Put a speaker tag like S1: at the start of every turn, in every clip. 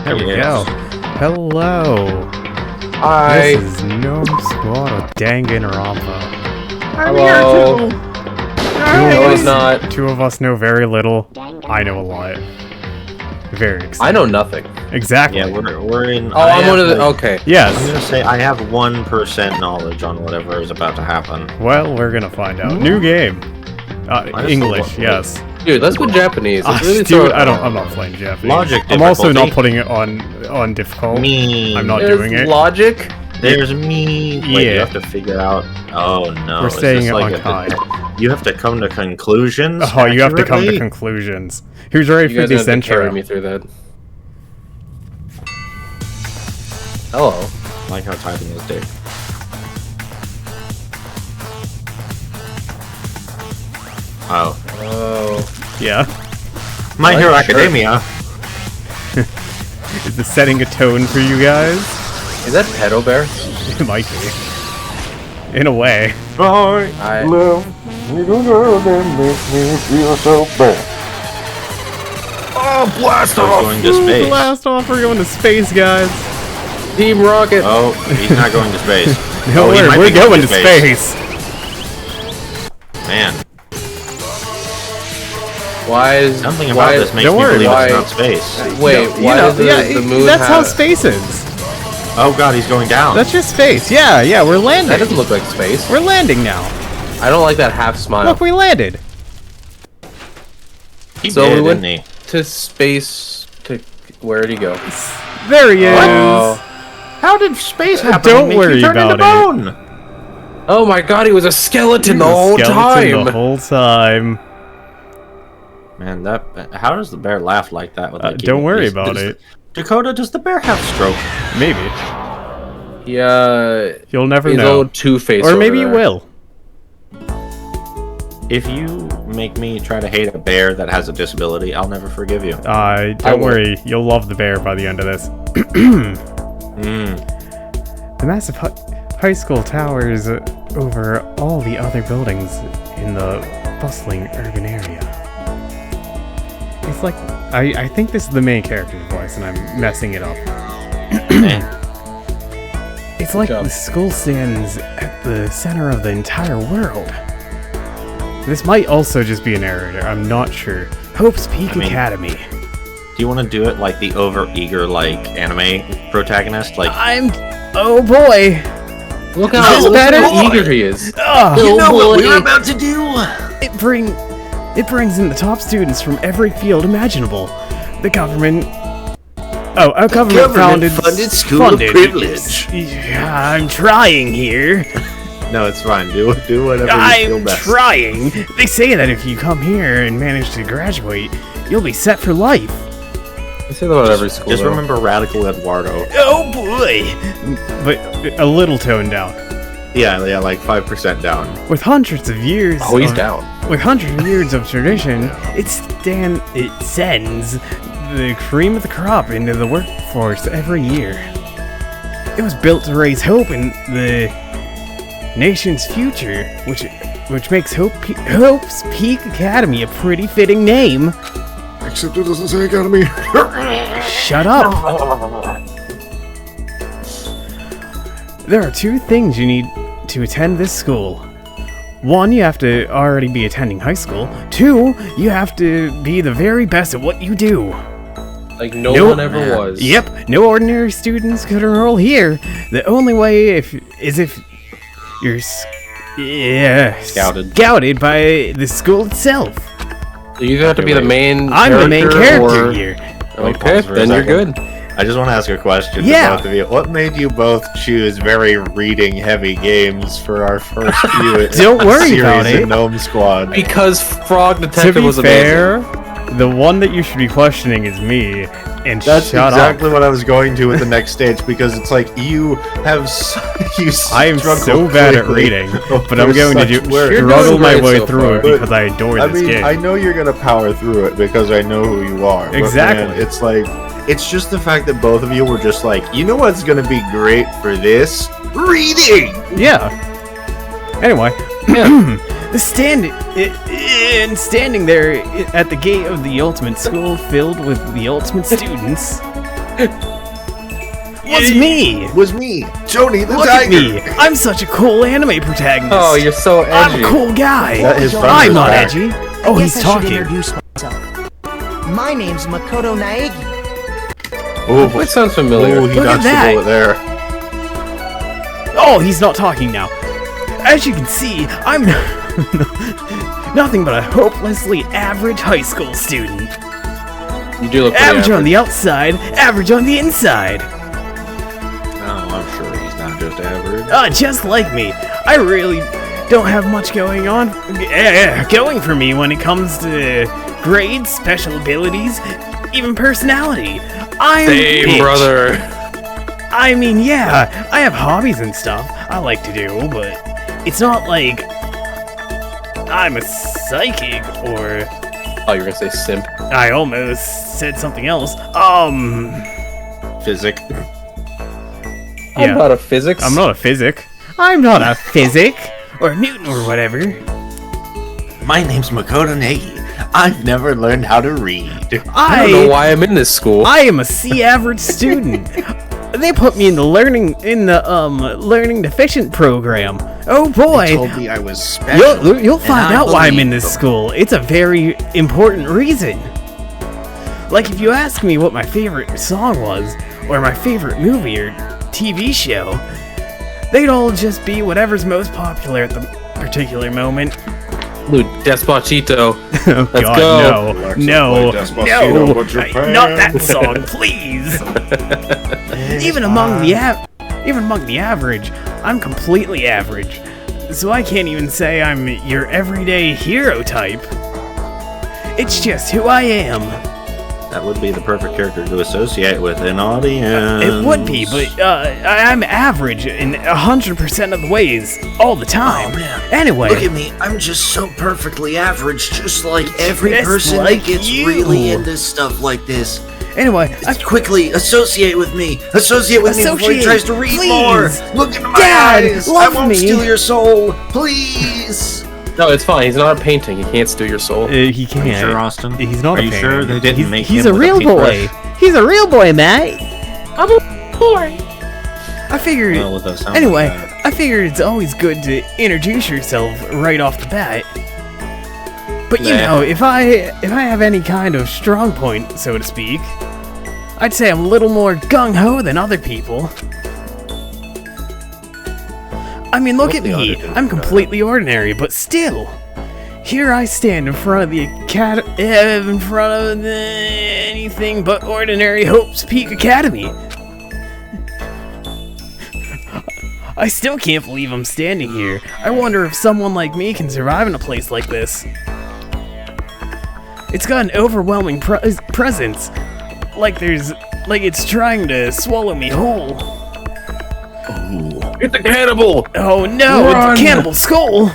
S1: There we
S2: Yes.
S1: go. Hello.
S3: Hi.
S1: This is Gnome Squad of Danganronpa.
S3: Hello. No, it's not.
S1: Two of us know very little. I know a lot. Very excited.
S3: I know nothing.
S1: Exactly.
S2: Yeah, we're in.
S3: Oh, I'm one of the. Okay.
S1: Yes.
S2: I'm gonna say I have 1% knowledge on whatever is about to happen.
S1: Well, we're gonna find out. New game.
S2: Honestly,
S1: English,
S2: what-
S1: yes.
S3: Dude, let's go Japanese. Let's really
S1: Dude,
S3: throw-
S1: I'm not playing Japanese.
S2: Logic
S1: I'm also not
S2: difficulty.
S1: putting it on difficult.
S2: Me.
S1: I'm not
S3: There's
S1: doing it.
S3: Logic.
S2: There's me. Wait,
S1: Yeah.
S2: you have to figure out. Oh no.
S1: We're
S2: is
S1: staying
S2: this like
S1: on kind.
S2: You have to come to conclusions.
S1: Oh, you have to come to
S2: accurately?
S1: conclusions. Who's ready
S3: You
S1: for
S3: guys
S1: this
S3: have to carry
S1: intro?
S3: me through that. Hello.
S2: I like how typing is dick. Oh.
S3: Oh.
S1: Yeah.
S2: My Hero
S3: Sure.
S2: Academia.
S1: Is this setting a tone for you guys?
S3: Is that Pedo Bear?
S1: It might be. In a way.
S3: I.
S2: Oh, blast going to space.
S1: Blast off, we're going to space, guys.
S3: Team Rocket.
S2: Oh, he's not going to space.
S1: No,
S2: Oh, he might
S1: we're
S2: be
S1: going to space.
S2: Man,
S3: Why is
S2: something
S3: why
S2: about
S3: is-
S2: this makes
S1: don't
S2: me
S1: worry,
S2: believe
S3: why-
S2: it's not space.
S3: Wait,
S1: You
S3: why
S1: know,
S3: does the moon
S1: that's how
S3: have-
S1: space is.
S2: Oh god, he's going down.
S1: That's just space. Yeah, we're
S3: That
S1: landing.
S3: doesn't look like space.
S1: We're landing now.
S3: I don't like that half smile.
S1: Look, we landed.
S2: he
S3: so
S2: did,
S3: we went-
S2: didn't he?
S3: To space. To where did he go?
S1: There he is.
S3: Oh.
S2: How did space happen?
S1: don't
S2: to make
S1: worry
S2: you turn
S1: about
S2: into
S1: it.
S2: bone?
S3: Oh my God, he was a skeleton the whole
S1: Skeleton
S3: time.
S1: The whole time.
S2: Man, that how does the bear laugh like that? With like
S1: Don't worry
S2: he's-
S1: about
S2: does-
S1: it.
S2: Dakota, does the bear have stroke?
S1: Maybe.
S3: Yeah.
S1: You'll never
S3: He's
S1: know.
S3: old Two-Face.
S1: Or
S3: over
S1: maybe you
S3: there.
S1: will.
S2: If you make me try to hate a bear that has a disability, I'll never forgive you.
S1: Don't
S3: will.
S1: worry. You'll love the bear by the end of this. The massive high school towers over all the other buildings in the bustling urban area. It's like I think this is the main character's voice, and I'm messing it up.
S2: Man,
S1: It's like
S3: job.
S1: the school stands at the center of the entire world. This might also just be a narrator. I'm not sure. Hope's Peak
S2: I mean-
S1: Academy.
S2: do you want to do it like the over-eager, like, anime protagonist? Like,
S1: Oh boy.
S3: Look
S1: Is
S3: how
S1: this better?
S3: eager he is.
S1: Ugh.
S3: You know what we were
S2: about to do?
S1: It brings in the top students from every field imaginable. The government. Oh, a government
S2: funded school of privilege.
S1: Yeah, I'm trying here.
S2: No, it's fine. Do whatever you feel
S1: I'm
S2: best.
S1: trying. They say that if you come here and manage to graduate, you'll be set for life.
S3: I say that about every school.
S2: Just
S3: though.
S2: remember Radical Eduardo.
S1: Oh boy! But a little toned down.
S2: Yeah, like 5% down.
S1: With hundreds of years.
S3: Oh, he's
S1: of-
S3: down.
S1: With hundreds of years of tradition, it sends the cream of the crop into the workforce every year. It was built to raise hope in the nation's future, which makes Hope's Peak Academy a pretty fitting name.
S2: Except it doesn't say Academy.
S1: Shut up! There are two things you need to attend this school. One, you have to already be attending high school. Two, you have to be the very best at what you do.
S3: Like no one ever was.
S1: Yep, no ordinary students could enroll here. The only way is if you're scouted by the school itself.
S3: So you have to be the main.
S1: I'm the main character
S3: or...
S1: here.
S3: Okay,
S2: Pause for a
S3: then you're
S2: second.
S3: good.
S2: I just want to ask a question
S1: Yeah.
S2: to both of you. What made you both choose very reading-heavy games for our first few
S1: Don't worry
S2: series
S1: about it.
S2: in Gnome Squad?
S3: Because Frog
S1: To
S3: Detective
S1: be
S3: was
S1: fair,
S3: amazing.
S1: the one that you should be questioning is me. And
S2: That's
S1: shut
S2: exactly
S1: up.
S2: what I was going to with the next stage, because it's like you have
S1: I am
S2: struggle
S1: so bad at
S2: clearly
S1: reading, but
S2: over
S1: I'm going to
S2: such
S1: do
S2: words.
S3: You're
S1: struggle
S3: doing
S1: my
S3: great
S1: way
S3: so
S1: through
S3: far.
S1: it because I adore
S2: I
S1: this
S2: mean,
S1: game.
S2: I know you're gonna power through it because I know who you are. But
S1: Exactly.
S2: man, it's like, it's just the fact that both of you were just like, you know what's gonna be great for this? Reading!
S1: Yeah. Anyway, standing there at the gate of the ultimate school filled with the ultimate students Was me!
S2: Was me, Tony the
S1: Look
S2: Tiger.
S1: at me! I'm such a cool anime protagonist!
S3: Oh, you're so edgy.
S1: I'm a cool guy!
S2: That is fun
S1: I'm
S2: as
S1: not
S2: back.
S1: edgy! Oh,
S4: I
S1: he's
S4: guess I should
S1: talking.
S4: introduce myself. My name's Makoto Naegi.
S2: Oh,
S3: That sounds familiar.
S2: he
S1: Look at
S2: dodged the
S1: that.
S2: bullet there.
S1: Oh, he's not talking now. As you can see, I'm nothing but a hopelessly average high school student.
S3: You do look pretty
S1: Average on
S3: average.
S1: the outside, average on the inside.
S2: Oh, I'm sure he's not just average.
S1: Just like me. I really don't have much going for me when it comes to grades, special abilities, even personality. I'm
S3: Same,
S1: bitch.
S3: brother.
S1: I mean, yeah, I have hobbies and stuff I like to do, but it's not like I'm a psychic or
S3: Oh, you're gonna say simp.
S1: I almost said something else.
S2: Physic.
S3: I'm not a physics.
S1: I'm not a physic. I'm not a physic or Newton or whatever.
S2: My name's Makoto Negi. I've never learned how to read.
S3: I don't know why I'm in this school.
S1: I am a C average student. They put me in the learning deficient program. Oh boy.
S2: They told me I was special.
S1: You'll find
S2: and I
S1: out why I'm in
S2: believed
S1: this
S2: them.
S1: school. It's a very important reason. Like if you ask me what my favorite song was, or my favorite movie or TV show, they'd all just be whatever's most popular at the particular moment.
S3: Dude, Despacito.
S1: Oh,
S3: Let's
S1: God,
S3: go.
S2: Alexa,
S1: no,
S2: play Despacito, put your
S1: not that
S2: pants
S1: song, please. even among the average, I'm completely average. So I can't even say I'm your everyday hero type. It's just who I am.
S2: That would be the perfect character to associate with an audience.
S1: It would be, but I'm average in 100% of the ways, all the time.
S5: Oh man!
S1: Anyway,
S5: Look at me. I'm just so perfectly average, just like every
S1: Just
S5: person
S1: like
S5: that gets
S1: you.
S5: really into stuff like this.
S1: anyway,
S5: Quickly associate with me. Associate with me before he
S1: Associate,
S5: tries to read
S1: please.
S5: more. Look into my
S1: Dad,
S5: eyes. I
S1: love
S5: won't
S1: me.
S5: steal your soul, please.
S3: No, it's fine. He's not a painting. He can't steal your soul.
S1: he can't.
S2: Are you sure, Austin?
S1: He's not
S2: Are
S1: a
S2: you
S1: fan.
S2: sure they didn't make
S1: He's
S2: him
S1: a
S2: with
S1: real
S2: paintbrush?
S1: boy. He's a real boy, Matt.
S3: I'm a boy.
S1: I figured.
S2: Well, with that sound
S1: Anyway,
S2: like that.
S1: I figured it's always good to introduce yourself right off the bat. But you
S3: Nah.
S1: know, if I have any kind of strong point, so to speak, I'd say I'm a little more gung-ho than other people. I mean, look at
S2: the
S1: me.
S2: other dudes
S1: I'm
S2: are.
S1: completely ordinary, but still. Here I stand in front of the anything but ordinary Hope's Peak Academy. I still can't believe I'm standing here. I wonder if someone like me can survive in a place like this. It's got an overwhelming presence. Like it's trying to swallow me whole.
S3: Get the cannibal.
S1: Oh no,
S3: Run.
S1: it's a cannibal skull!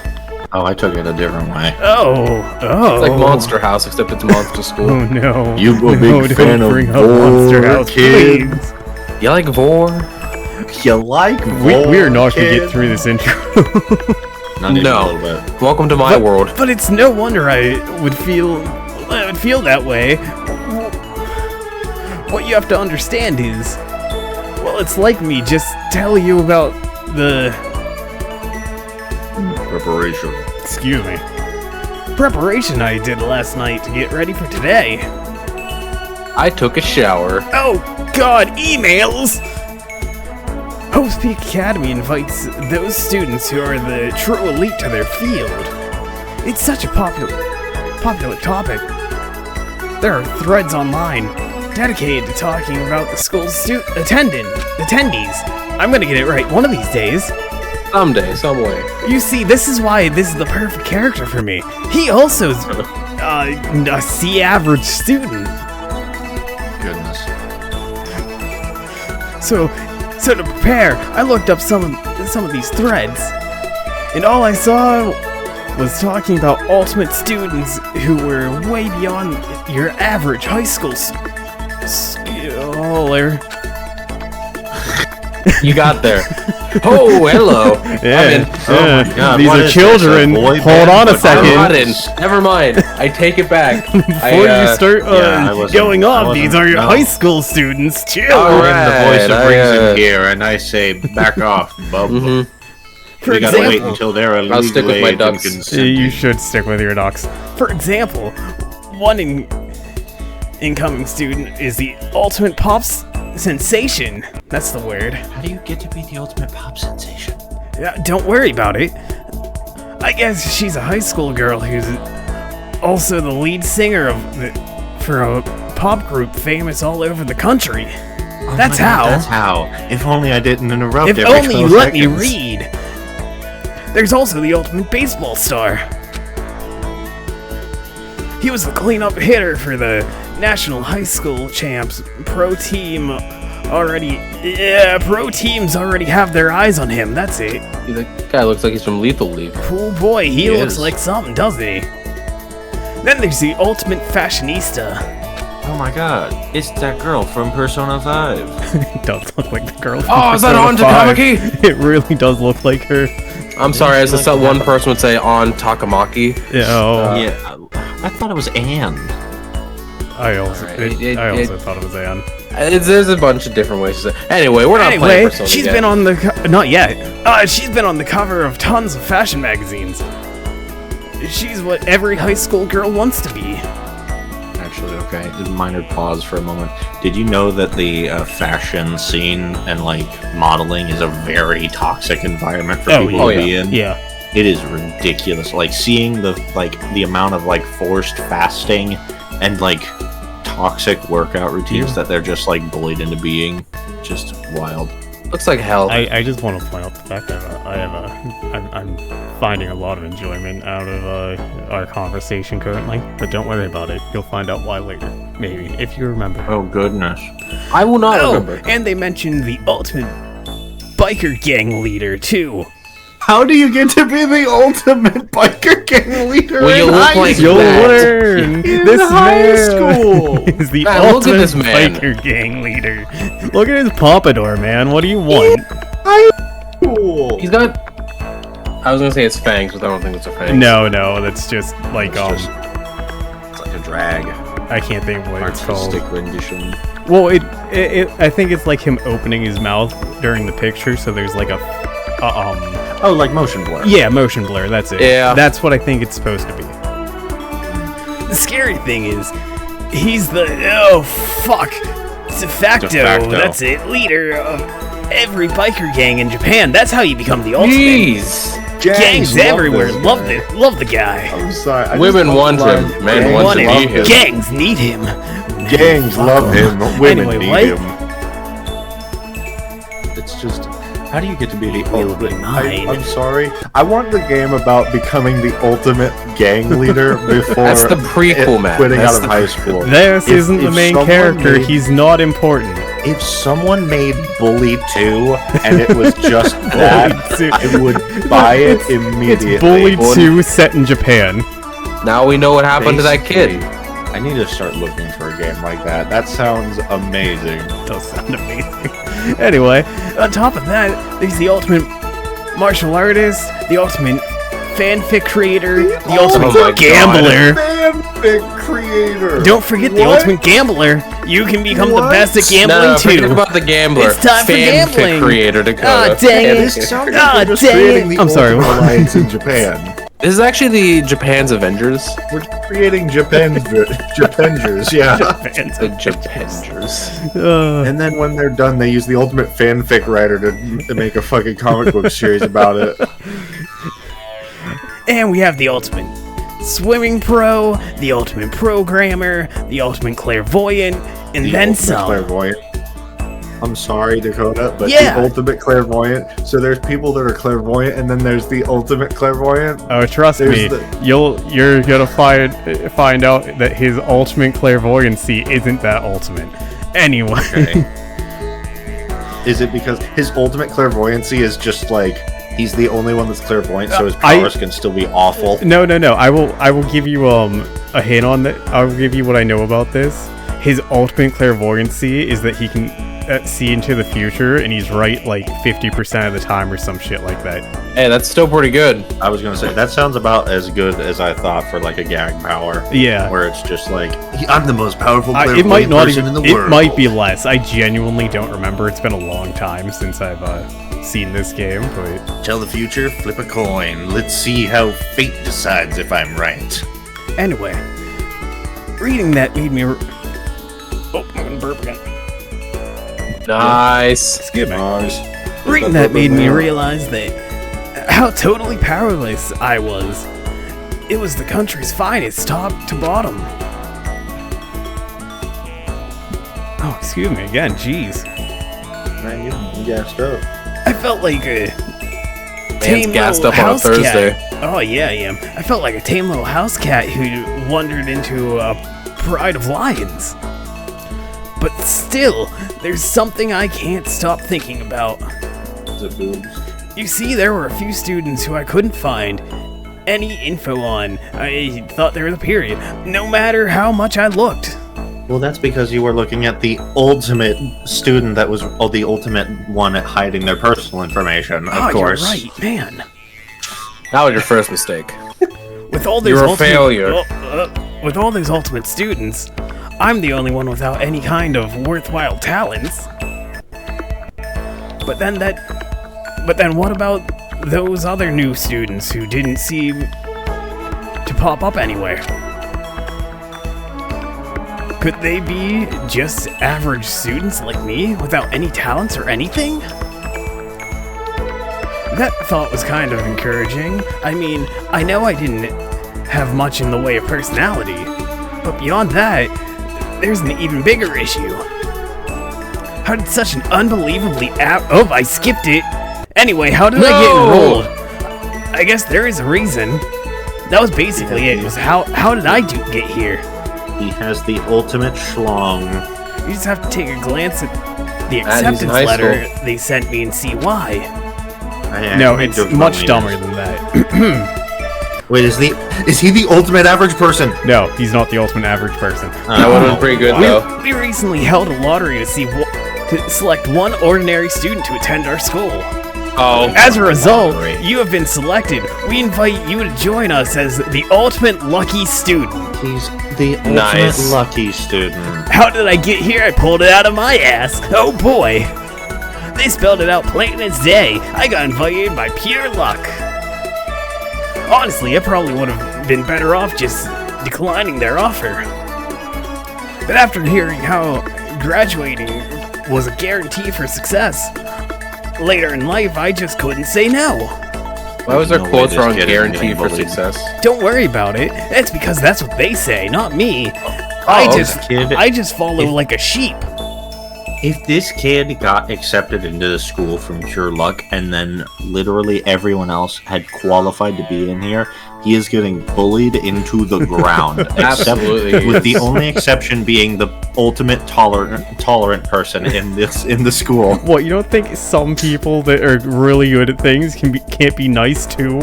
S2: Oh, I took it a different way.
S1: Oh.
S3: It's like Monster House, except it's Monster School.
S1: Oh no.
S2: You a big
S1: no,
S2: fan
S1: don't
S2: of
S1: bring up
S2: Vor,
S1: Monster House,
S2: kid?
S1: please.
S3: You like Vor?
S2: You like
S1: We are not gonna
S2: kid?
S1: get through this intro.
S2: Not even
S3: No.
S2: a little bit.
S3: Welcome to my world.
S1: But it's no wonder I would feel that way. What you have to understand is, well, it's like me just tell you about the
S2: Preparation.
S1: excuse me preparation I did last night to get ready for today.
S3: I took a shower.
S1: Oh God, emails! Hope's Peak Academy invites those students who are the true elite to their field. It's such a popular topic. There are threads online dedicated to talking about the school's attendees. I'm gonna get it right one of these days.
S3: Someday, some way.
S1: You see, this is why this is the perfect character for me. He also's a C average student.
S2: Goodness.
S1: So to prepare, I looked up some of these threads, and all I saw was talking about ultimate students who were way beyond your average high school scholar.
S3: You got there. Oh, hello.
S1: Yeah.
S2: Oh my God,
S1: These
S2: what
S1: are
S2: is this,
S1: children.
S2: a boy
S1: Hold
S2: band?
S1: on a
S2: But
S1: second.
S3: I'm not in. Never mind. I take it back.
S1: Before you start
S2: yeah, I wasn't-
S1: going
S2: I
S1: off,
S2: wasn't-
S1: these are your
S2: no.
S1: high school students. Chill.
S3: All
S2: I am the voice of
S3: Right,
S2: reason here, and I say, back off, bub.
S1: For
S2: We gotta wait
S1: example,
S2: until they're a
S3: I'll stick with my
S2: legal age and
S3: ducks.
S2: consenting.
S1: you should stick with your docs. For example, one incoming student is the ultimate pops sensation. That's the word.
S5: How do you get to be the ultimate pop sensation?
S1: Yeah, don't worry about it. I guess she's a high school girl who's also the lead singer for a pop group famous all over the country. That's
S2: Oh my God,
S1: how.
S2: That's how. If only I didn't interrupt
S1: If
S2: every
S1: only you
S2: 12
S1: let me
S2: seconds.
S1: read. There's also the ultimate baseball star. He was the cleanup hitter for the National High School Champs. Pro teams already have their eyes on him. That's it.
S3: That guy looks like he's from Lethal League.
S1: Oh boy, he looks
S2: is.
S1: like something, doesn't he? Then there's the ultimate fashionista.
S2: Oh my God, it's that girl from Persona 5.
S1: It does look like the girl from
S3: Oh, is that
S1: Persona
S3: on
S1: 5.
S3: Takamaki?
S1: It really does look like her.
S3: I'm sorry, as the one person would say on Takamaki.
S1: Yeah, oh,
S2: Yeah, I thought it was Anne.
S1: I also thought it was Anne.
S3: There's a bunch of different ways to say. Anyway, we're not playing
S1: Anyway,
S3: Persona
S1: she's
S3: yet.
S1: been on the not yet. She's been on the cover of tons of fashion magazines. She's what every high school girl wants to be.
S2: Actually, okay, just a minor pause for a moment. Did you know that the fashion scene and like modeling is a very toxic environment for people
S3: Oh,
S2: to
S3: yeah.
S2: be in?
S1: Yeah.
S2: It is ridiculous. Like seeing the amount of like forced fasting and like toxic workout routines that they're just like bullied into being, just wild.
S3: Looks like hell.
S1: I just want to point out the fact that I'm finding a lot of enjoyment out of our conversation currently, but don't worry about it. You'll find out why later, maybe, if you remember.
S2: Oh goodness.
S3: I will not remember.
S1: And they mentioned the ultimate biker gang leader too.
S2: How do you get to be the ultimate biker gang leader?
S3: Well, you
S2: in
S3: look
S2: high
S3: like
S2: school?
S1: You'll
S3: that.
S1: learn. This
S2: high
S1: man
S2: school.
S1: is the
S3: Man, look at
S1: ultimate
S3: this man.
S1: biker gang leader. Look at his pompadour, man. What do you want?
S2: Cool.
S3: He's got. I was gonna say it's fangs, but I don't think it's a fang.
S1: No, that's just like
S2: It's like a drag.
S1: I can't think of what it's called.
S2: Artistic rendition.
S1: Well, I think it's like him opening his mouth during the picture, so there's like a
S2: Oh, like motion blur.
S1: yeah, motion blur. That's it.
S3: Yeah.
S1: That's what I think it's supposed to be. The scary thing is, he's the de facto. That's it, leader of every biker gang in Japan. That's how you become the ultimate.
S3: Jeez.
S1: Gangs
S2: love
S1: everywhere.
S2: this
S1: Love
S2: guy.
S1: love the guy.
S2: I'm sorry. I
S3: Women
S2: just
S3: want
S2: love
S3: him.
S2: him.
S3: Men
S2: Gangs
S3: want to
S2: love
S3: be him.
S1: Gangs need him.
S2: Gangs love him. Women
S1: Anyway,
S2: need
S1: what?
S2: him. It's just, how do you get to be the
S1: Will be
S2: ultimate?
S1: mine.
S2: I'm sorry. I want the game about becoming the ultimate gang leader before
S3: That's the prequel, man.
S2: quitting
S3: That's
S2: out of
S3: the
S2: high school.
S1: This
S2: If-
S1: isn't the
S2: if
S1: main
S2: someone
S1: character.
S2: made-
S1: He's not important.
S2: If someone made Bully 2 and it was just that,
S1: Bully 2.
S2: I would buy it immediately.
S1: It's Bully 2 set in Japan.
S3: Now we know what happened to that kid.
S2: Basically, I need to start looking for a game like that. That sounds amazing.
S1: Does sound amazing. Anyway, on top of that, there's the ultimate martial artist, the ultimate fanfic creator, the ultimate
S3: my God.
S1: gambler.
S2: Fanfic creator.
S1: Don't forget the
S2: What?
S1: ultimate gambler. You can become the
S2: What?
S1: best at gambling
S3: No, forget
S1: too.
S3: about the gambler.
S1: It's time for
S3: Fanfic
S1: gambling.
S3: creator Dakota.
S1: Ah, dang it.
S2: This sounds like
S1: Ah,
S2: we're just
S1: dang
S2: creating
S1: it.
S2: the
S1: I'm sorry.
S2: Ultimate Alliance in Japan.
S3: This is actually the Japan's Avengers.
S2: We're creating Japengers, yeah.
S3: The Japengers.
S2: And then when they're done, they use the ultimate fanfic writer to make a fucking comic book series about it.
S1: And we have the ultimate swimming pro, the ultimate programmer, the ultimate clairvoyant, and
S2: The
S1: then
S2: ultimate
S1: some.
S2: clairvoyant. I'm sorry, Dakota, but
S1: Yeah.
S2: the ultimate clairvoyant. So there's people that are clairvoyant, and then there's the ultimate clairvoyant.
S1: Oh, trust
S2: There's
S1: me,
S2: the-
S1: you're gonna find out that his ultimate clairvoyancy isn't that ultimate. Anyway,
S2: Okay. Is it because his ultimate clairvoyancy is just like he's the only one that's clairvoyant, so his powers can still be awful?
S1: no. I will give you a hint on that. I will give you what I know about this. His ultimate clairvoyancy is that he can see into the future, and he's right like 50% of the time or some shit like that.
S3: Hey, that's still pretty good.
S2: I was gonna say that sounds about as good as I thought for like a gag power.
S1: Yeah.
S2: Where it's just like
S5: I'm the most powerful
S1: It might not
S5: person
S1: even.
S5: in the
S1: It
S5: world.
S1: might be less. I genuinely don't remember. It's been a long time since I've seen this game, but
S5: Tell the future, flip a coin. Let's see how fate decides if I'm right.
S1: anyway, reading that made me. Oh, I'm gonna burp again.
S3: Nice.
S1: Excuse me.
S2: Mars.
S1: Reading that made me realize that how totally powerless I was. It was the country's finest, top to bottom. Oh, excuse me again. Jeez.
S2: Man, you gassed up.
S1: I felt like a
S3: Man's
S1: tame
S3: gassed
S1: little
S3: up on a
S1: house
S3: Thursday.
S1: cat. Oh yeah, I am. I felt like a tame little house cat who wandered into a pride of lions. But still, there's something I can't stop thinking about.
S2: Is it boobs?
S1: You see, there were a few students who I couldn't find any info on. I thought they were the period, no matter how much I looked.
S2: Well, that's because you were looking at the ultimate student that was the ultimate one at hiding their personal information, of course.
S1: You're right, man.
S3: That was your first mistake.
S1: With all these
S3: You're a
S1: ultimate,
S3: failure.
S1: With all these ultimate students, I'm the only one without any kind of worthwhile talents. But then what about those other new students who didn't seem to pop up anywhere? Could they be just average students like me without any talents or anything? That thought was kind of encouraging. I mean, I know I didn't have much in the way of personality, but beyond that, there's an even bigger issue. How did such an unbelievably oh, I skipped it. Anyway, how did I get enrolled? I guess there is a reason. That was basically it. It was how did I get here?
S2: He has the ultimate schlong.
S1: You just have to take a glance at the
S3: he's in
S1: acceptance
S3: high
S1: letter they sent me and see why.
S2: I
S1: No,
S2: actually
S1: it's
S2: don't know
S1: much
S2: either.
S1: dumber than that.
S2: Wait, is he the ultimate average person?
S1: No, he's not the ultimate average person.
S3: That would have been pretty good, though.
S1: We recently held a lottery to select one ordinary student to attend our school.
S3: Oh,
S1: As a result,
S2: lottery.
S1: you have been selected. We invite you to join us as the ultimate lucky student.
S2: He's the ultimate
S3: Nice.
S2: lucky student.
S1: How did I get here? I pulled it out of my ass. Oh boy. They spelled it out plain as day. I got invited by pure luck. Honestly, I probably would have been better off just declining their offer. But after hearing how graduating was a guarantee for success, later in life I just couldn't say no.
S3: why was there
S2: No way
S3: quotes
S2: this
S3: on
S2: kid is
S3: guarantee
S2: getting
S3: for
S2: bullied.
S3: success?
S1: Don't worry about it. That's because that's what they say, not me. I just follow like a sheep.
S2: If this kid got accepted into the school from pure luck and then literally everyone else had qualified to be in here, he is getting bullied into the ground.
S3: Absolutely.
S2: With the only exception being the ultimate tolerant person in the school.
S1: What, you don't think some people that are really good at things can't be nice too?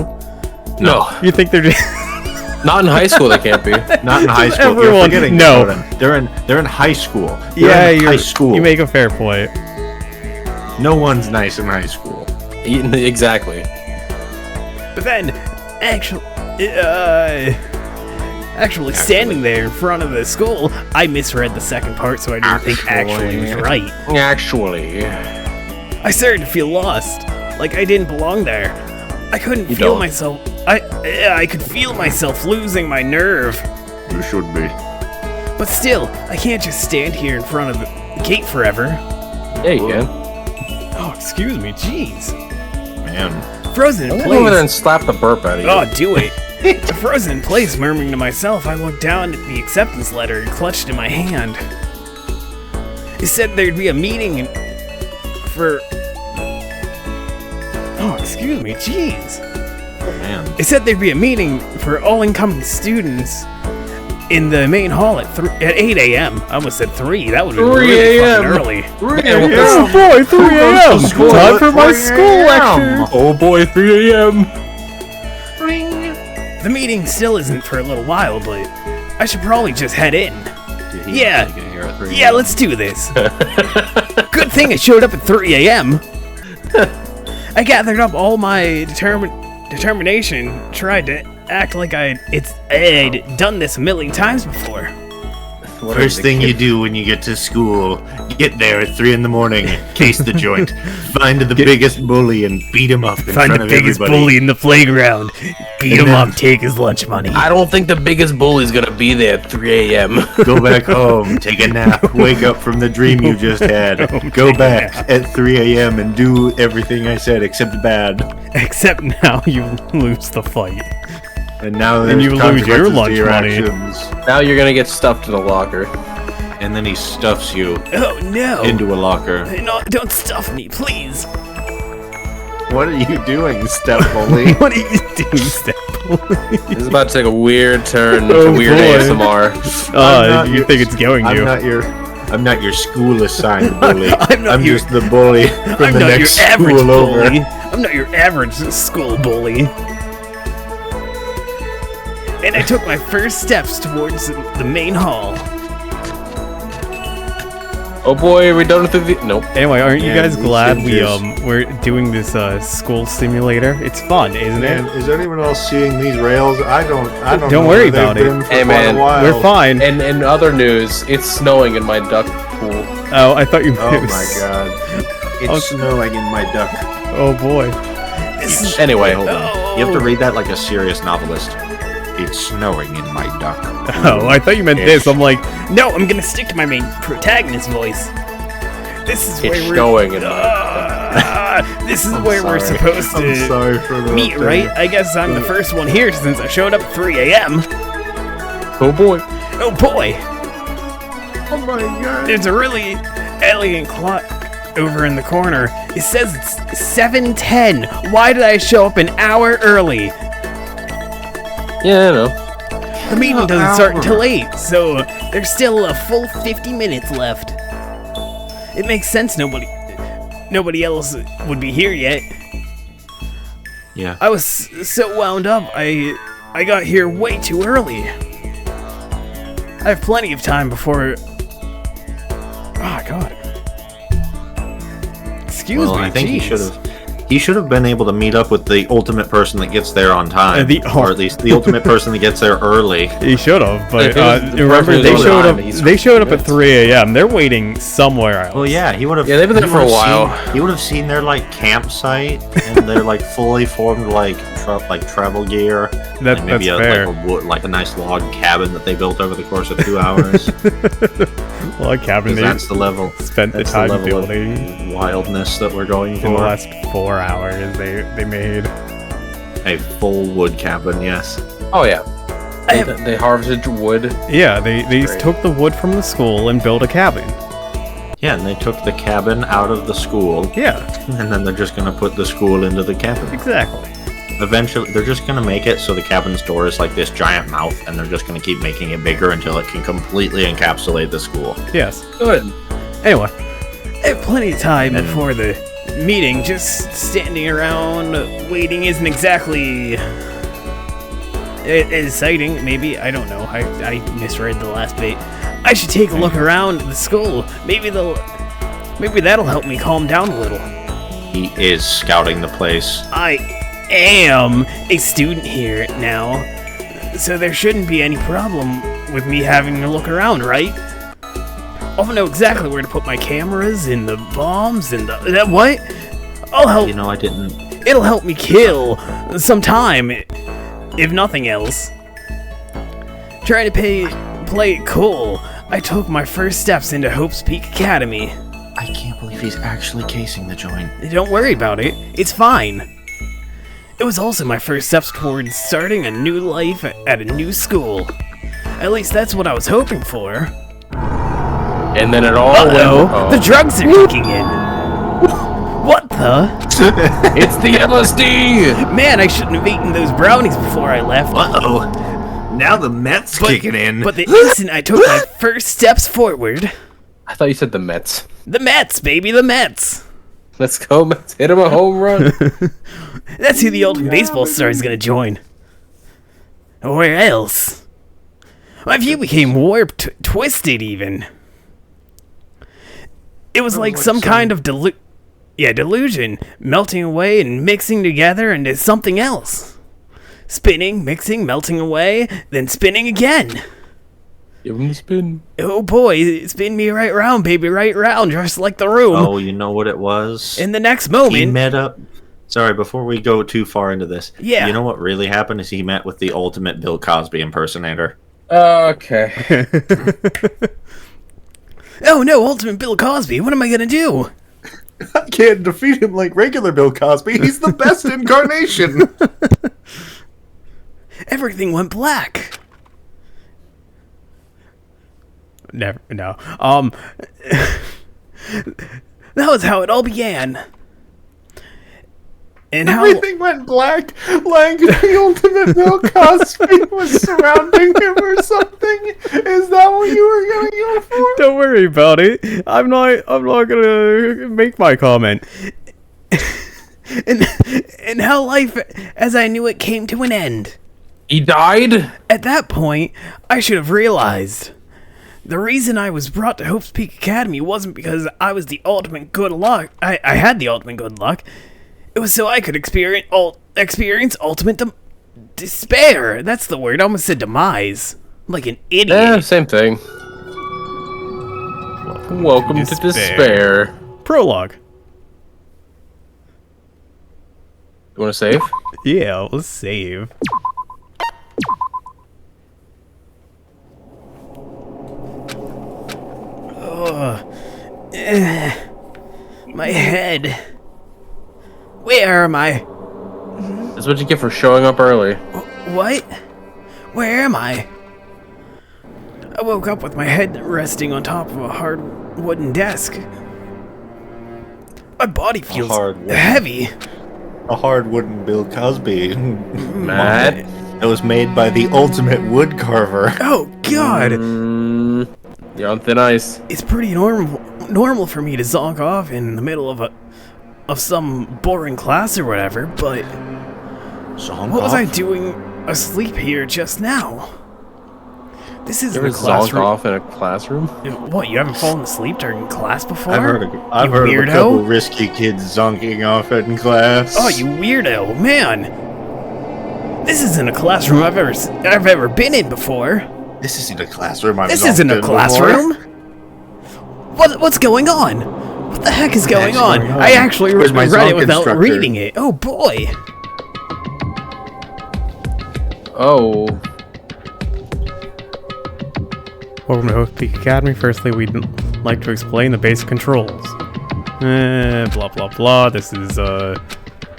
S3: No,
S1: You think they're just
S3: not in high school. They can't be.
S2: Not in high school.
S1: Everyone-
S2: You're forgetting,
S1: no.
S2: Jordan. They're in high school. They're in high school.
S1: You make a fair point.
S2: No one's nice in high school.
S3: Exactly.
S1: But then, actually standing there in front of the school, I misread the second part, so I didn't think actually was right.
S3: Actually,
S1: I started to feel lost, like I didn't belong there. I couldn't
S3: You
S1: feel
S3: don't.
S1: myself. I could feel myself losing my nerve.
S2: You should be.
S1: But still, I can't just stand here in front of the gate forever.
S3: yeah, you can.
S1: Oh, excuse me, jeez.
S2: Man.
S1: Frozen in
S3: Go over there and
S1: place.
S3: slap the burp out of you.
S1: Oh, do it. Frozen in place, murmuring to myself, I looked down at the acceptance letter clutched in my hand. It said there'd be a meeting for... Oh, excuse me, jeez.
S2: Man.
S1: It said there'd be a meeting for all incoming students in the main hall at 8 a.m. I almost said 3. That would be
S3: 3
S1: really fucking
S3: a.m..
S1: early.
S3: Yeah,
S1: boy, 3 a.m.
S2: to school
S1: Time
S2: at
S1: for my
S2: 3
S1: school lecture.
S3: Oh boy, 3 a.m.
S1: The meeting still isn't for a little while, but I should probably just head in. Yeah. Yeah, let's do this. Good saying I showed up at 3 a.m. I gathered up all my determination, tried to act like I'd done this a million times before.
S5: First thing you do when you get to school, get there at 3 in the morning, case the joint, find the biggest bully and beat him up in
S1: Find
S5: front
S1: the
S5: of
S1: biggest
S5: everybody.
S1: bully in the playground, beat him up, take his lunch money.
S3: I don't think the biggest bully's gonna be there at 3 a.m.
S5: Go back home, take a nap, wake up from the dream you just had, go back at 3 a.m. and do everything I said except bad.
S1: Except now you lose the fight.
S5: And now
S1: And
S5: there's
S1: you lose your
S5: consequences to
S1: lunch
S5: your
S1: money.
S5: actions.
S3: Now you're gonna get stuffed in a locker.
S5: And then he stuffs you
S1: Oh no!
S5: into a locker.
S1: No, don't stuff me, please.
S5: What are you doing, step bully?
S1: What are you doing, Step Bully?
S3: This is about to take a weird turn
S1: Oh,
S3: to weird
S1: boy.
S3: ASMR.
S5: not
S1: You
S5: your-
S1: think it's going
S5: I'm
S1: to?
S5: not your school assigned bully.
S1: I'm not your-
S5: just the bully from
S1: I'm
S5: the
S1: not your
S5: next
S1: average
S5: school over.
S1: bully. I'm not your average school bully. And I took my first steps towards the main hall.
S3: Oh boy, are we done with the... Nope.
S1: Anyway, aren't you
S5: Man,
S1: guys
S5: these
S1: glad
S5: gingers.
S1: we're doing this school simulator? It's fun, isn't
S5: Man,
S1: it?
S5: is anyone else seeing these rails? I don't
S1: Don't
S5: know
S1: worry
S5: where
S1: about
S5: they've
S1: it.
S5: been for
S3: Hey,
S5: quite
S3: man,
S5: a while.
S1: We're fine.
S3: And in other news, it's snowing in my duck pool.
S1: Oh, I thought you.
S5: Oh my god. It's snowing in my duck.
S1: Oh boy.
S3: Anyway,
S2: Hold on. You have to read that like a serious novelist. It's snowing in my duck.
S1: Oh, I thought you meant this. I'm like, no, I'm gonna stick to my main protagonist voice. This is
S3: it's
S1: where we're.
S3: snowing in my...
S1: This is where we're
S5: Sorry.
S1: supposed
S5: I'm
S1: to
S5: sorry for the
S1: meet, right? I guess I'm the first one here since I showed up at 3 a.m.
S3: Oh boy.
S1: Oh boy,
S5: Oh my god.
S1: there's a really elegant clock over in the corner. It says it's 7:10. Why did I show up an hour early?
S3: Yeah, I know.
S1: The meeting doesn't start until 8, so there's still a full 50 minutes left. It makes sense nobody else would be here yet.
S2: Yeah.
S1: I was so wound up, I got here way too early. I have plenty of time before... Oh, God. Excuse
S2: Well,
S1: me,
S2: I think
S1: jeez.
S2: he should have been able to meet up with the ultimate person that gets there on time, or at least the ultimate person that gets there early.
S1: He should have, but
S3: If it was the
S1: remember
S3: person
S1: they
S3: who's
S1: showed
S3: on
S1: up.
S3: time,
S1: They showed up at
S3: he's-
S1: 3 a.m. They're waiting somewhere else.
S2: Well, yeah, he would have.
S3: Yeah, they've been there
S2: he
S3: for a
S2: would've
S3: while.
S2: He would have seen their like campsite and their like fully formed like travel gear.
S1: That-
S2: like, maybe
S1: that's fair.
S2: Like a wood, like a nice log cabin that they built over the course of 2 hours.
S1: Well, a cabin
S2: 'Cause
S1: they
S2: that's the level.
S1: spent the
S2: That's
S1: time
S2: the level
S1: building.
S2: of wildness that we're going
S1: In the
S2: for.
S1: last 4 hours, they made.
S2: A full wood cabin, yes.
S3: Oh yeah.
S1: I have-
S3: They harvested wood.
S1: Yeah, they
S3: Great.
S1: took the wood from the school and built a cabin.
S2: Yeah, and they took the cabin out of the school,
S1: Yeah,
S2: and then they're just gonna put the school into the cabin.
S1: exactly.
S2: Eventually, they're just gonna make it so the cabin's door is like this giant mouth, and they're just gonna keep making it bigger until it can completely encapsulate the school.
S1: Yes.
S3: Good.
S1: Anyway, I have plenty of time
S2: And-
S1: before the meeting. Just standing around waiting isn't exactly exciting. Maybe, I don't know. I misread the last bit. I should take a look around the school. Maybe that'll help me calm down a little.
S2: He is scouting the place.
S1: I am a student here now, so there shouldn't be any problem with me having to look around, right? I'll know exactly where to put my cameras and the bombs and the what? I'll help.
S2: You know, I didn't.
S1: It'll help me kill some time, if nothing else. Trying to play it cool. I took my first steps into Hope's Peak Academy.
S2: I can't believe he's actually casing the joint.
S1: Don't worry about it. It's fine. It was also my first steps towards starting a new life at a new school. At least that's what I was hoping for.
S3: And then it all
S1: Uh-oh,
S3: went...
S1: the drugs are kicking in. What the?
S3: It's the LSD!
S1: Man, I shouldn't have eaten those brownies before I left.
S5: Uh-oh. Now the Mets kicking in.
S1: But the instant I took my first steps forward,
S3: I thought you said the Mets.
S1: the Mets, baby, the Mets.
S3: Let's go, Mets. Hit him a home run.
S1: That's who the ultimate baseball star is gonna join. Where else? My view became warped, twisted even. It was like some kind of delusion, melting away and mixing together into something else. Spinning, mixing, melting away, then spinning again.
S3: Give him the spin.
S1: Oh boy, spin me right round, baby, right round, just like the room.
S2: Oh, you know what it was?
S1: In the next moment...
S2: He met up... Sorry, before we go too far into this.
S1: Yeah.
S2: You know what really happened is he met with the ultimate Bill Cosby impersonator.
S3: Okay.
S1: Oh no, ultimate Bill Cosby, what am I gonna do?
S5: I can't defeat him like regular Bill Cosby. He's the best incarnation.
S1: Everything went black. Never, no. That was how it all began. And how
S5: Everything went black, like the ultimate Bill Cosby was surrounding him or something. Is that what you were going to go for?
S1: Don't worry about it. I'm not gonna make my comment. and how life as I knew it came to an end.
S3: He died?
S1: At that point, I should have realized. The reason I was brought to Hope's Peak Academy wasn't because I was the ultimate good luck. I had the ultimate good luck. It was so I could experience ultimate despair. That's the word. I almost said demise. I'm like an idiot.
S3: Yeah, same thing. Welcome to despair.
S1: Prologue.
S3: You want to save?
S1: Yeah, let's save. My head. Where am I?
S3: That's what you get for showing up early.
S1: What? Where am I? I woke up with my head resting on top of a hard wooden desk. My body feels heavy.
S5: A hard wooden Bill Cosby.
S3: Matt?
S5: It was made by the ultimate wood carver.
S1: Oh God!
S3: You're on thin ice.
S1: It's pretty normal for me to zonk off in the middle of some boring class or whatever, but what was I doing asleep here just now? This isn't a classroom.
S3: Zonk off in a classroom?
S1: What, you haven't fallen asleep during class before?
S5: I've heard of a couple risky kids zonking off in class.
S1: Oh, you weirdo, man! This isn't a classroom I've ever been in before.
S5: This isn't a classroom.
S1: This isn't a classroom. What's going on? What the heck is going on? I actually read it without reading it. Oh boy.
S3: Oh.
S1: Welcome to Hope Peak Academy. Firstly, we'd like to explain the basic controls. Blah blah blah. This is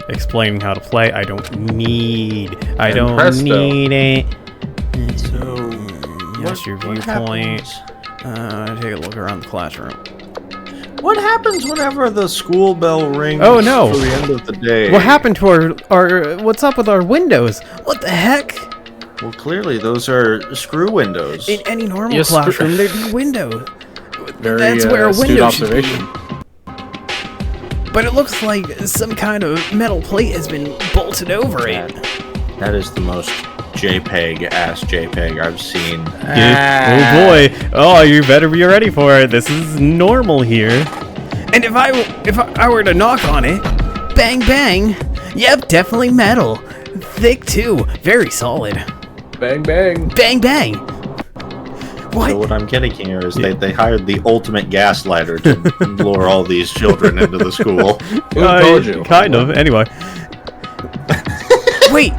S1: explaining how to play. I don't need it.
S2: So,
S1: What's your viewpoint? Take a look around the classroom.
S2: what happens whenever the school bell rings
S1: Oh, no.
S2: for the end of the day?
S1: What happened to our what's up with our windows? What the heck?
S2: Well, clearly those are screw windows.
S1: In any normal
S3: Yes,
S1: classroom, there'd be windows.
S3: Very,
S1: That's where a
S3: astute
S1: window should be.
S3: observation.
S1: But it looks like some kind of metal plate has been bolted over it.
S2: That is the most JPEG-ass JPEG I've seen.
S1: Oh boy! Oh, you better be ready for it. This is normal here. And if I were to knock on it, bang bang. Yep, definitely metal. Thick too, very solid.
S3: Bang, bang.
S1: Bang bang. What?
S2: So what I'm getting here is they hired the ultimate gaslighter to lure all these children into the school.
S3: Who told you?
S1: Kind of. Anyway. Wait,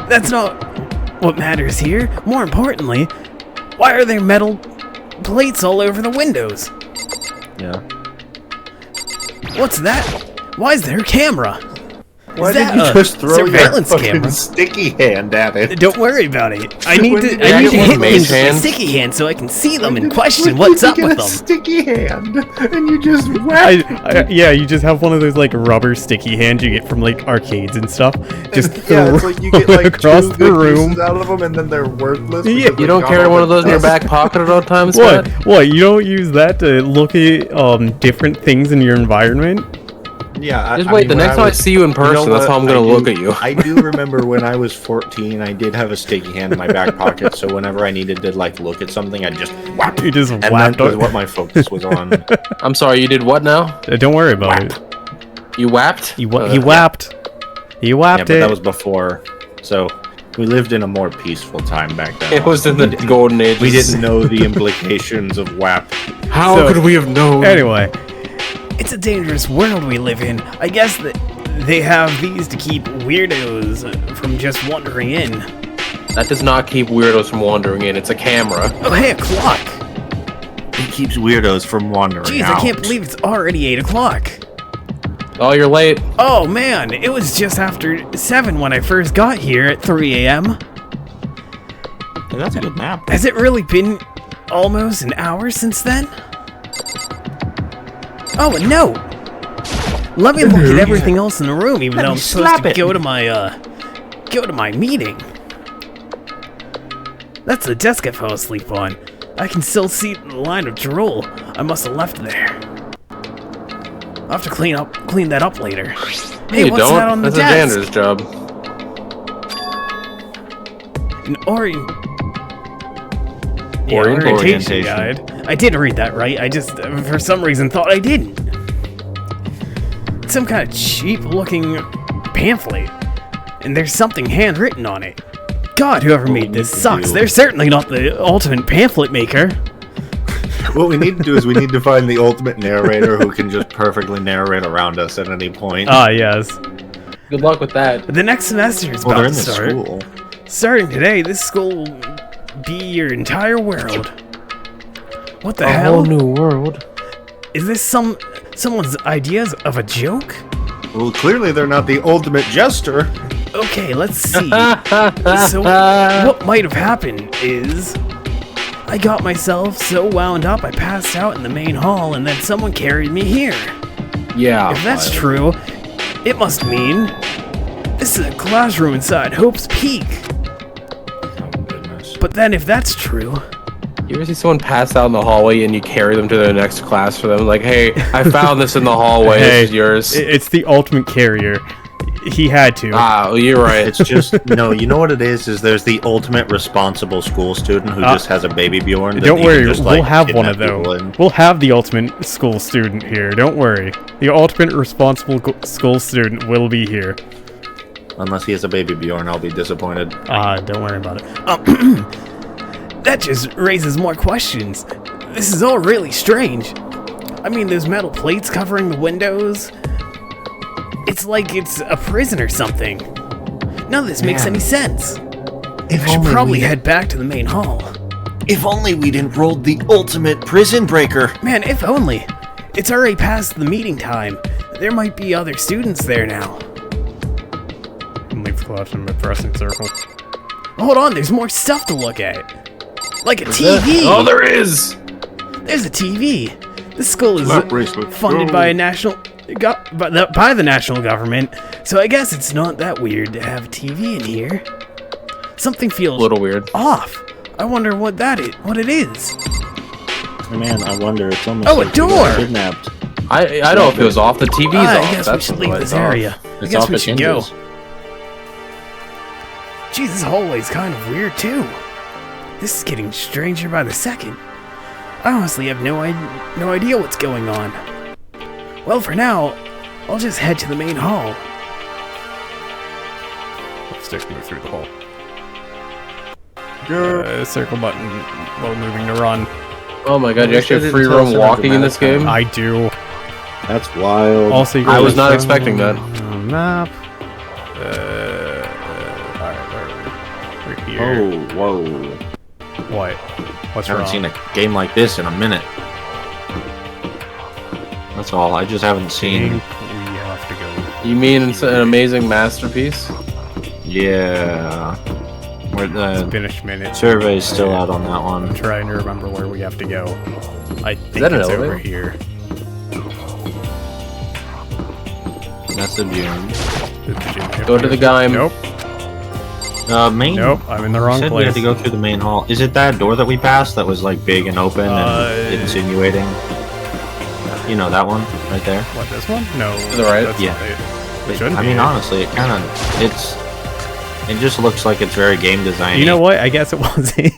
S1: that's not what matters here. More importantly, why are there metal plates all over the windows?
S2: Yeah.
S1: What's that? Why is there a camera?
S5: Why
S1: Is that
S5: did you
S1: a
S5: just throw your
S1: surveillance
S5: fucking
S1: camera?
S5: sticky hand at it?
S1: Don't worry about it. I need
S5: When
S1: to
S5: did
S3: you
S1: hit
S3: get one
S1: me
S3: mage hand?
S1: sticky hand so I can see them
S5: When
S1: and
S5: did-
S1: question
S5: when
S1: what's
S5: did
S1: up
S5: you
S1: with
S5: get a
S1: them.
S5: sticky hand, and you just whacked.
S1: Yeah, you just have one of those like rubber sticky hands you get from like arcades and stuff. Just
S5: Yeah,
S1: throw
S5: it's like you get like
S1: across
S5: two
S1: the
S5: good
S1: room.
S5: pieces out of them, and then they're worthless.
S1: Yeah.
S5: because
S3: You
S5: they
S3: don't
S5: got
S3: carry
S5: all
S3: one
S5: the
S3: of those in your
S5: dust.
S3: back pocket at all times,
S1: What?
S3: Matt?
S1: What? You don't use that to look at different things in your environment?
S5: Yeah.
S3: Just wait. The next time I see you in person, that's how I'm gonna look at you.
S5: I do remember when I was 14, I did have a sticky hand in my back pocket, so whenever I needed to like look at something, I'd just whap.
S1: You just
S5: And
S1: whapped
S5: that was
S1: it.
S5: what my focus was on.
S3: I'm sorry. You did what now?
S1: Don't worry about it.
S3: You whapped?
S1: He whapped. He
S5: Yeah,
S1: whapped
S5: but
S1: it.
S5: that was before. So we lived in a more peaceful time back then.
S3: It was in the golden age.
S5: We didn't know the implications of WAP.
S3: How
S1: So-
S3: could we have known?
S1: Anyway, it's a dangerous world we live in. I guess that they have these to keep weirdos from just wandering in.
S3: That does not keep weirdos from wandering in. It's a camera.
S1: Oh, hey, a clock.
S5: It keeps weirdos from wandering
S1: Jeez,
S5: out.
S1: I can't believe it's already 8 o'clock.
S3: Oh, you're late.
S1: Oh, man, it was just after 7 when I first got here at 3 a.m.
S5: Hey, that's a good nap.
S1: Has it really been almost an hour since then? Oh, a note. Let me look at everything else in the room, even though I'm supposed to go to my meeting. That's the desk I fell asleep on. I can still see the line of drool I must have left there. I'll have to clean that up later. Hey,
S3: you
S1: what's
S3: don't.
S1: that on the
S3: That's a
S1: desk?
S3: janitor's job.
S1: An orientation
S5: Orientation.
S1: guide. I did read that right. I just, for some reason, thought I didn't. It's some kind of cheap-looking pamphlet, and there's something handwritten on it. God, whoever made this sucks. They're certainly not the ultimate pamphlet maker.
S5: What we need to do is we need to find the ultimate narrator who can just perfectly narrate around us at any point.
S1: Ah, yes.
S3: Good luck with that.
S1: The next semester is
S5: Well,
S1: about
S5: they're in
S1: to
S5: the
S1: start.
S5: school.
S1: Starting today, this school will be your entire world. What the
S3: A
S1: hell?
S3: whole new world.
S1: Is this someone's ideas of a joke?
S5: Well, clearly they're not the ultimate jester.
S1: Okay, let's see. So, what might have happened is I got myself so wound up I passed out in the main hall and then someone carried me here.
S3: Yeah.
S1: If that's true, it must mean this is a classroom inside Hope's Peak.
S5: Oh, goodness.
S1: But then if that's true,
S3: You ever see someone pass out in the hallway and you carry them to their next class for them? Like, hey, I found this in the hallway.
S1: Hey,
S3: This is yours.
S1: it's the ultimate carrier. He had to.
S3: Ah, well, you're right.
S5: It's just, no, you know what it is there's the ultimate responsible school student who just has a baby Bjorn. that
S1: Don't
S5: you can
S1: worry,
S5: just,
S1: we'll
S5: like,
S1: have one of
S5: kidnap people
S1: those.
S5: in.
S1: We'll have the ultimate school student here. Don't worry. The ultimate responsible school student will be here.
S5: Unless he has a baby Bjorn, I'll be disappointed.
S1: Don't worry about it. That just raises more questions. This is all really strange. I mean, there's metal plates covering the windows. It's like it's a prison or something. None of this makes any sense. I should probably head back to the main hall.
S5: If only we'd enrolled the ultimate prison breaker.
S1: Man, if only. It's already past the meeting time. There might be other students there now. Leave the classroom by pressing circle. Hold on, there's more stuff to look at. Like a TV.
S3: Oh, there is!
S1: There's a TV. This school is funded by a by the national government, so I guess it's not that weird to have a TV in here. Something feels
S3: A little weird.
S1: off. I wonder what it is.
S5: Man, I wonder. It's almost
S1: Oh, a
S5: like we got
S1: door!
S5: kidnapped.
S3: I don't know if it was off. The TV's off.
S1: I guess we
S3: That's
S1: should
S3: what
S1: leave
S3: I
S1: this
S3: thought.
S1: area. I
S5: It's
S1: guess
S5: off
S1: we
S5: its
S1: should go.
S5: hinges.
S1: Geez, this hallway's kind of weird too. This is getting stranger by the second. I honestly have no idea what's going on. Well, for now, I'll just head to the main hall. Stick move through the hall. Circle button while moving to run.
S3: Oh my god, you actually have
S5: Didn't
S3: free
S5: tell us
S3: roam
S5: it
S3: walking in
S5: had
S3: this game?
S1: I do.
S5: That's wild.
S1: Also, you
S3: I was
S1: can
S3: not
S1: show
S3: expecting that.
S1: Map. Alright, where are we? We're here.
S5: Oh, whoa.
S1: What? What's
S5: I haven't
S1: wrong?
S5: seen a game like this in a minute. That's all. I just haven't seen.
S1: We have to go.
S3: You mean it's an amazing masterpiece?
S5: Yeah. Where the
S1: Finish minute.
S5: survey's still out on that one.
S1: I'm trying to remember where we have to go. I think
S3: that an
S1: it's over
S3: elevator?
S1: here.
S5: That's the view.
S3: Go to the guy.
S1: Nope.
S5: Main.
S1: Nope. I'm in the wrong
S5: Said we
S1: place.
S5: had to go through the main hall. Is it that door that we passed that was like big and open and insinuating?
S2: You know that one right there.
S1: What, this one? No.
S3: To the right?
S1: That's
S2: Yeah.
S1: not it.
S2: It-
S1: Shouldn't
S2: I
S1: be
S2: mean,
S1: it.
S2: honestly, it just looks like it's very game design.
S1: You know what? I guess it wasn't.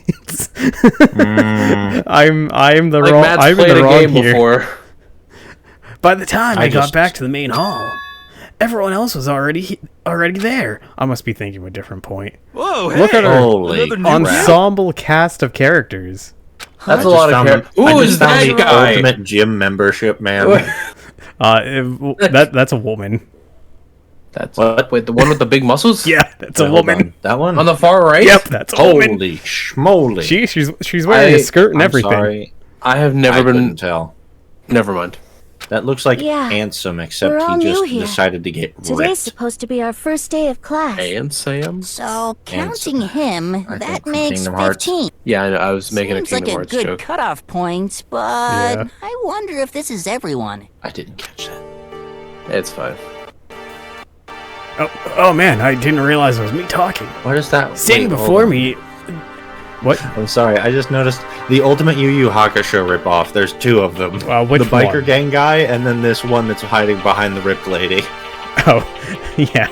S2: Mm.
S1: I'm the
S3: Like
S1: wrong.
S3: Matt's
S1: I'm in
S3: played
S1: the
S3: a
S1: wrong
S3: game
S1: here.
S3: before.
S1: By the time I got
S2: just-
S1: back to the main hall, everyone else was already there. I must be thinking of a different point.
S6: Whoa,
S1: Look at our
S2: Holy crap.
S1: ensemble cast of characters.
S3: That's
S2: I
S3: a lot
S2: just
S3: of
S2: found
S3: characters.
S2: I
S3: Ooh,
S2: just
S3: is
S2: found
S3: that
S2: the
S3: guy?
S2: ultimate gym membership, man.
S1: That's a woman.
S3: That's
S2: What?
S3: Wait, the one with the big muscles?
S1: Yeah, that's a
S2: Wait, hold
S1: woman.
S2: on. That one?
S3: On the far right?
S1: Yep, that's a woman.
S2: Holy schmoly.
S1: She's wearing a skirt and
S2: I'm
S1: everything.
S2: sorry.
S3: I have never
S2: I
S3: been.
S2: couldn't tell.
S3: Never mind.
S2: That looks like
S7: Yeah.
S2: handsome, except
S7: We're all
S2: he
S7: new
S2: just
S7: here.
S2: decided to get
S7: Today's
S2: ripped.
S7: supposed to be our first day of class.
S3: And Sam?
S7: So, counting him,
S2: I think
S7: that
S2: from
S7: makes
S2: Kingdom Hearts.
S7: 15.
S3: Yeah, I was making
S7: Seems
S3: a Kingdom
S7: like a
S3: Hearts
S7: good
S3: joke.
S7: cutoff point, but
S1: Yeah.
S7: I wonder if this is everyone.
S2: I didn't catch that.
S3: It's fine.
S1: Oh man, I didn't realize it was me talking.
S2: What is that?
S1: Sitting
S2: Wait, hold
S1: before
S2: on.
S1: me. What?
S2: I'm sorry, I just noticed the ultimate Yu Yu Hakusho ripoff. There's two of them.
S1: Which
S2: the biker
S1: one?
S2: gang guy, and then this one that's hiding behind the ripped lady.
S1: Oh, yeah.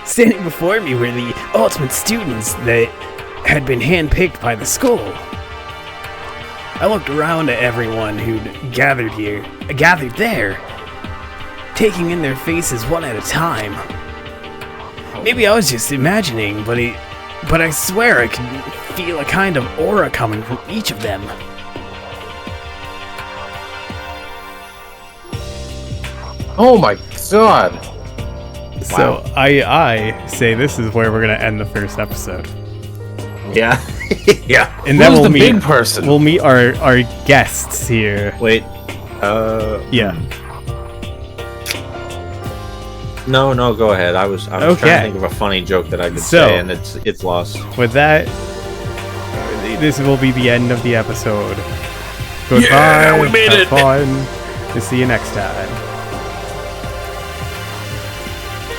S1: Standing before me were the ultimate students that had been handpicked by the school. I looked around at everyone who'd gathered there, taking in their faces one at a time. Maybe I was just imagining, but I swear I could feel a kind of aura coming from each of them.
S3: Oh my god!
S1: So I say this is where we're gonna end the first episode,
S2: Yeah. yeah.
S1: and
S3: Who's
S1: then we'll
S3: the
S1: meet.
S3: big person?
S1: We'll meet our guests here.
S2: Wait.
S1: Yeah.
S2: No, go ahead. I was trying
S1: Okay.
S2: to think of a funny joke that I could
S1: So-
S2: say, and it's lost.
S1: With that, this will be the end of the episode. Goodbye.
S3: Yeah, we made
S1: Have
S3: it.
S1: fun. We'll see you next time.